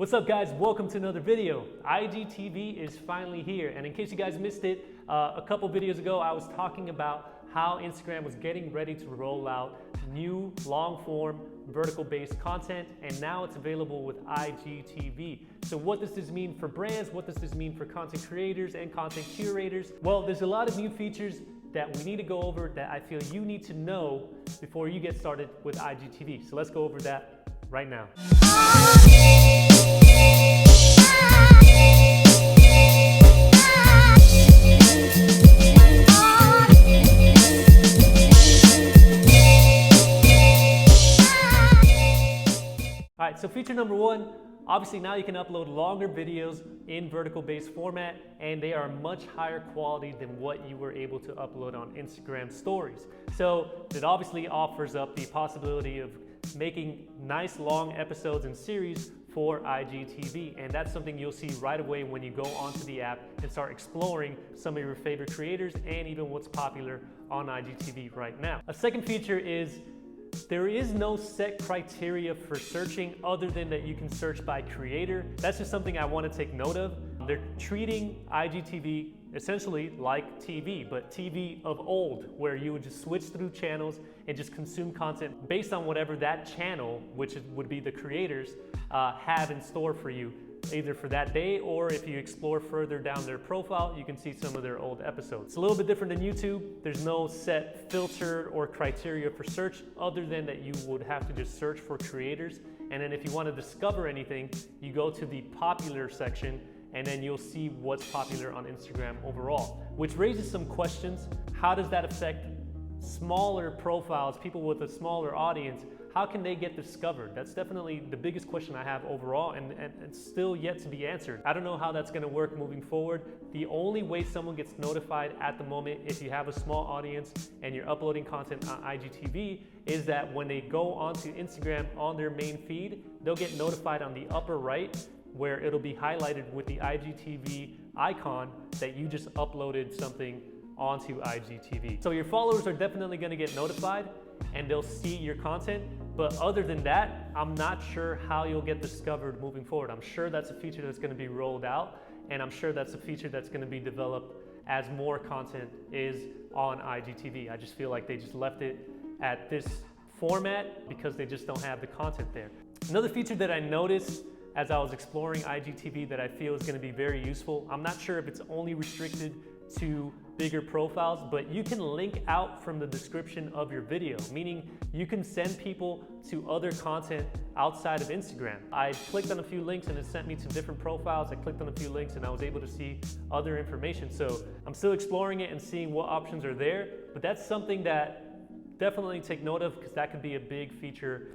What's up guys, welcome to another video. IGTV is finally here, and in case you guys missed it, a couple videos ago I was talking about how Instagram was getting ready to roll out new long-form vertical-based content, and now it's available with IGTV. So what does this mean for brands? What does this mean for content creators and content curators? Well, there's a lot of new features that we need to go over that I feel you need to know before you get started with IGTV. So let's go over that right now. All right, so feature number one, obviously now you can upload longer videos in vertical-based format, and they are much higher quality than what you were able to upload on Instagram stories. So it obviously offers up the possibility of making nice long episodes and series for IGTV, and that's something you'll see right away when you go onto the app and start exploring some of your favorite creators and even what's popular on IGTV right now. A second feature is there is no set criteria for searching other than that you can search by creator. That's just something I want to take note of. They're treating IGTV essentially like TV, but TV of old, where you would just switch through channels and just consume content based on whatever that channel, which would be the creators, have in store for you, either for that day, or if you explore further down their profile, you can see some of their old episodes. It's a little bit different than YouTube. There's no set filter or criteria for search other than that you would have to just search for creators. And then if you want to discover anything, you go to the popular section and then you'll see what's popular on Instagram overall, which raises some questions. How does that affect smaller profiles, people with a smaller audience? How can they get discovered? That's definitely the biggest question I have overall, and it's still yet to be answered. I don't know how that's gonna work moving forward. The only way someone gets notified at the moment, if you have a small audience and you're uploading content on IGTV, is that when they go onto Instagram on their main feed, they'll get notified on the upper right, where it'll be highlighted with the IGTV icon that you just uploaded something onto IGTV. So your followers are definitely gonna get notified and they'll see your content. But other than that, I'm not sure how you'll get discovered moving forward. I'm sure that's a feature that's gonna be rolled out, and I'm sure that's a feature that's gonna be developed as more content is on IGTV. I just feel like they just left it at this format because they just don't have the content there. Another feature that I noticed as I was exploring IGTV that I feel is gonna be very useful, I'm not sure if it's only restricted to bigger profiles, but you can link out from the description of your video, meaning you can send people to other content outside of Instagram. I clicked on a few links and it sent me to different profiles. I clicked on a few links and I was able to see other information. So I'm still exploring it and seeing what options are there, but that's something that definitely take note of, because that could be a big feature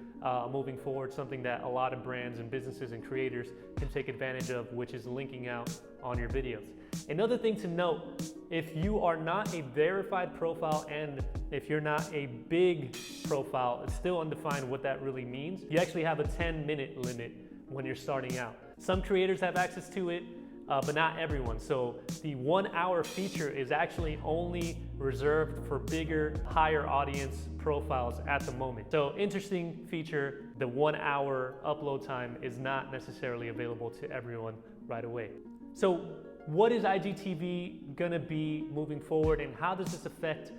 moving forward, something that a lot of brands and businesses and creators can take advantage of, which is linking out on your videos. Another thing to note, if you are not a verified profile and if you're not a big profile, it's still undefined what that really means. You actually have a 10-minute limit when you're starting out. Some creators have access to it, but not everyone. So the 1 hour feature is actually only reserved for bigger, higher audience profiles at the moment. So interesting feature, the 1 hour upload time is not necessarily available to everyone right away. So what is IGTV gonna be moving forward, and how does this affect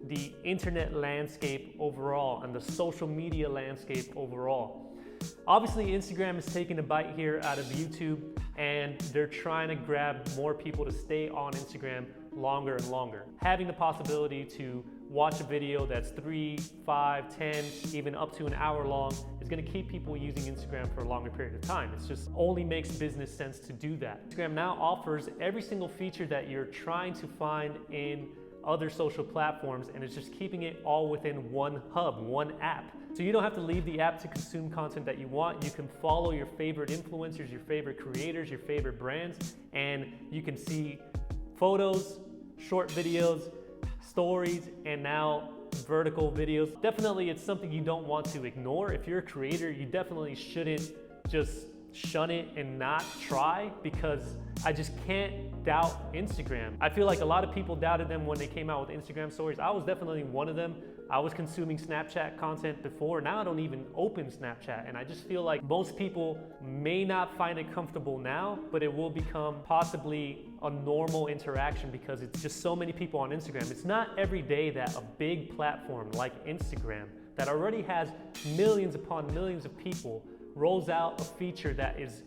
the internet landscape overall and the social media landscape overall? Obviously, Instagram is taking a bite here out of YouTube, and they're trying to grab more people to stay on Instagram longer and longer. Having the possibility to watch a video that's 3, 5, 10, even up to an hour long is gonna keep people using Instagram for a longer period of time. It just only makes business sense to do that. Instagram now offers every single feature that you're trying to find in other social platforms, and it's just keeping it all within one hub, one app. So you don't have to leave the app to consume content that you want. You can follow your favorite influencers, your favorite creators, your favorite brands, and you can see photos, short videos, stories, and now vertical videos. Definitely, it's something you don't want to ignore. If you're a creator, you definitely shouldn't just shun it and not try, because I just can't doubt Instagram. I feel like a lot of people doubted them when they came out with Instagram stories. I was definitely one of them. I was consuming Snapchat content before. Now I don't even open Snapchat. And I just feel like most people may not find it comfortable now, but it will become possibly a normal interaction because it's just so many people on Instagram. It's not every day that a big platform like Instagram that already has millions upon millions of people rolls out a feature that is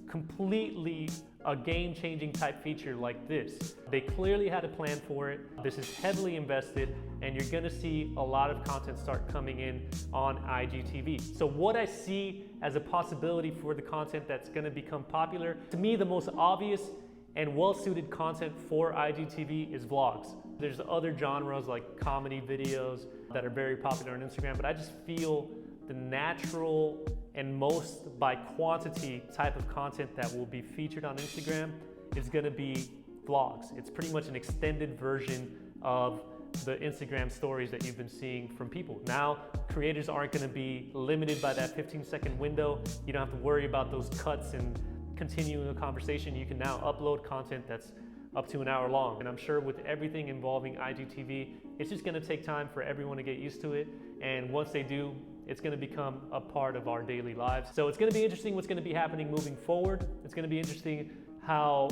completely a game-changing type feature like this. They clearly had a plan for it. This is heavily invested, and you're gonna see a lot of content start coming in on IGTV. So what I see as a possibility for the content that's gonna become popular, to me, the most obvious and well-suited content for IGTV is vlogs. There's other genres like comedy videos that are very popular on Instagram, but I just feel the natural and most by quantity type of content that will be featured on Instagram is gonna be vlogs. It's pretty much an extended version of the Instagram stories that you've been seeing from people. Now, creators aren't gonna be limited by that 15-second window. You don't have to worry about those cuts and continuing a conversation. You can now upload content that's up to an hour long. And I'm sure with everything involving IGTV, it's just gonna take time for everyone to get used to it. And once they do, it's gonna become a part of our daily lives. So it's gonna be interesting what's gonna be happening moving forward. It's gonna be interesting how,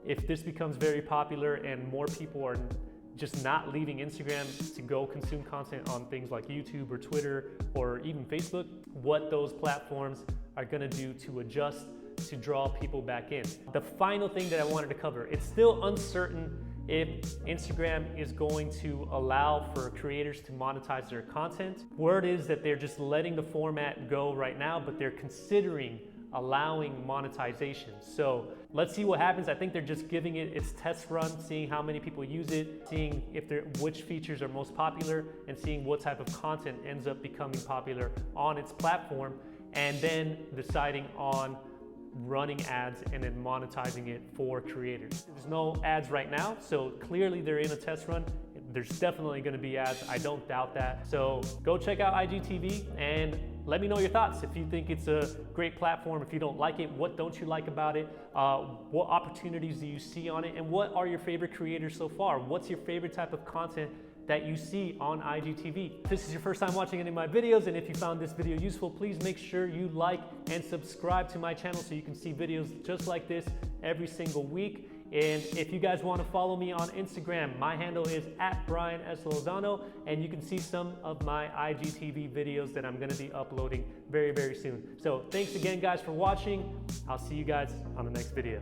if this becomes very popular and more people are just not leaving Instagram to go consume content on things like YouTube or Twitter or even Facebook, what those platforms are gonna do to adjust to draw people back in. The final thing that I wanted to cover, it's still uncertain if Instagram is going to allow for creators to monetize their content. Word is that they're just letting the format go right now, but they're considering allowing monetization. So let's see what happens. I think they're just giving it its test run, seeing how many people use it, seeing which features are most popular, and seeing what type of content ends up becoming popular on its platform, and then deciding on running ads and then monetizing it for creators. There's no ads right now, so clearly they're in a test run. There's definitely gonna be ads, I don't doubt that. So go check out IGTV and let me know your thoughts. If you think it's a great platform, if you don't like it, what don't you like about it? What opportunities do you see on it? And what are your favorite creators so far? What's your favorite type of content that you see on IGTV? If this is your first time watching any of my videos, and if you found this video useful, please make sure you like and subscribe to my channel so you can see videos just like this every single week. And if you guys want to follow me on Instagram, my handle is @Bryan S. Lozano, and you can see some of my IGTV videos that I'm going to be uploading very, very soon. So thanks again, guys, for watching. I'll see you guys on the next video.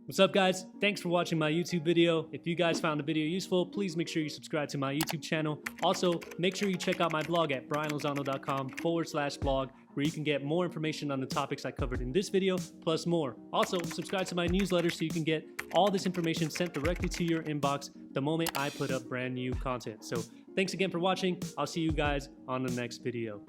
What's up, guys? Thanks for watching my YouTube video. If you guys found the video useful, please make sure you subscribe to my YouTube channel. Also, make sure you check out my blog at bryanlozano.com/blog, where you can get more information on the topics I covered in this video, plus more. Also, subscribe to my newsletter so you can get all this information sent directly to your inbox the moment I put up brand new content. So thanks again for watching. I'll see you guys on the next video.